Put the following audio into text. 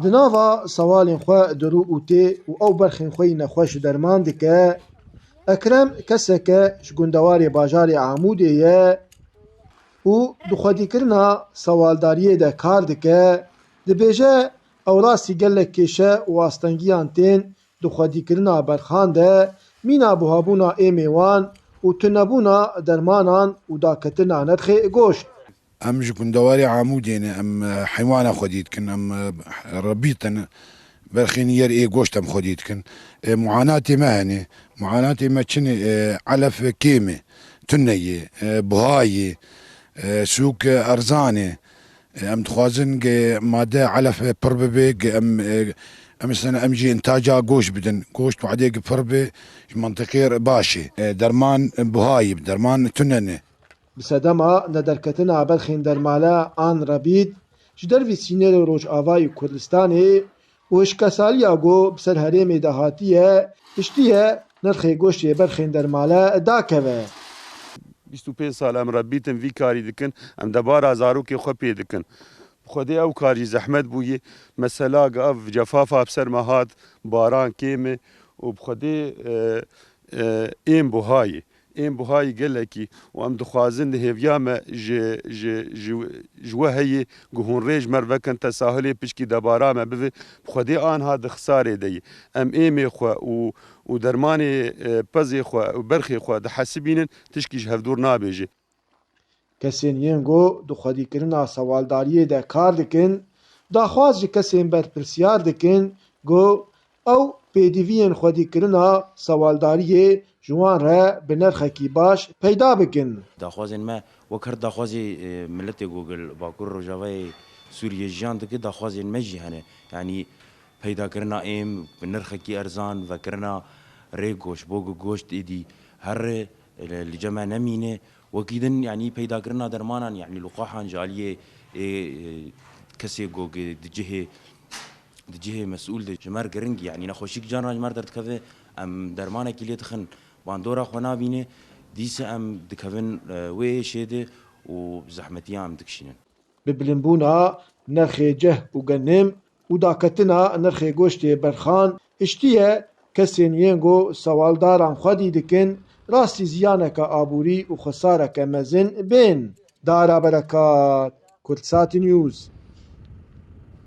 Di nava sewalên xwe dirû û tê û ew berxên xwe yî nexweş derman dike, Ekrem kesek e ji gundewarê bajarê Amûdê ye û di xwedîkirina sewaldariyê de kar dike, dibêje ew rastî gelek kêşe û astengiyan tên di xwedîkirina berxan de, mîna buhabûna êmê wan û tunebûna dermanan û daketina nirxê goşt. ام ji gundewarê Amûdê ne em heywana xwedî dikin, em rebîtin berxên yer ê goşt em xwedî dikin. Muanatê me hene, muanatê me çi ne elef kêmê, tuneyê, buhayê, sûk erzanê. Em dixwazin made elef pir bibe em mesela em jî intaca goşt bidin. Goşt wedê pir be ji mentiqê başê. Derman buhayê, derman tunenê. Bi sedema nederketina berxên dermale an rebît ji dervî Sînêrê Rojavayê Kurdistanê û hişkesaliya got bi ser herêmê de hatiye, piştî nirxê goştê berxên dermale dakeve. 25 سال ام ربیتن وی کاری دکن ام دبارا زاروکی خو پی دکن خودی او کاری زحمت بوی مثلا اف جفافا بسر مهات باران کیمه و بخودی این بوهای گلکی و ام دخوازن هیویام جوه هی گهون ریج مروکن تساهلی پشکی دبارا ما بوی بخودی آنها دخساره دی ام ایمی خو و درمانی پزی خو و برخی خو ده حسبینن تشکیش هفدور نابیجی. Kesên yên got di xwedîkirina sewaldariyê de kar dikin, daxwaz ji kesên berpirsiyar dikin got ew pêdiviyên xwedîkirina sewaldariyê ji wan re bi nirxekî baş peyda bikin. داخوازên me wek her daxwazê milletê Gogil Bakurê Rojavayê Sûriyê jiyan dike daxwazên me jî hene yanî peydakirina êm bi nirxekî erzan vekirina rê goşt bo goşt êdî her li cem me nemîne wekî din yanî peydakirina dermanan yanî liqahan ji aliyê kesê gogê di cihê mesûl de ji mer giring yanî nexweşîk canan ji mer derdikeve em dermanekî lê dixin bandora xwe nabîne dîsa em dikevin wê şêde û zehmetiya em dikişînin. Bi bilimbûna nirxê cih û genim û daketina nirxê goştê berxan, piştî kesên yên got sewaldaran xwedî dikin rastî ziyaneke aborî û xwesareke mezin bên. Dara Berekat, Kurdsat News.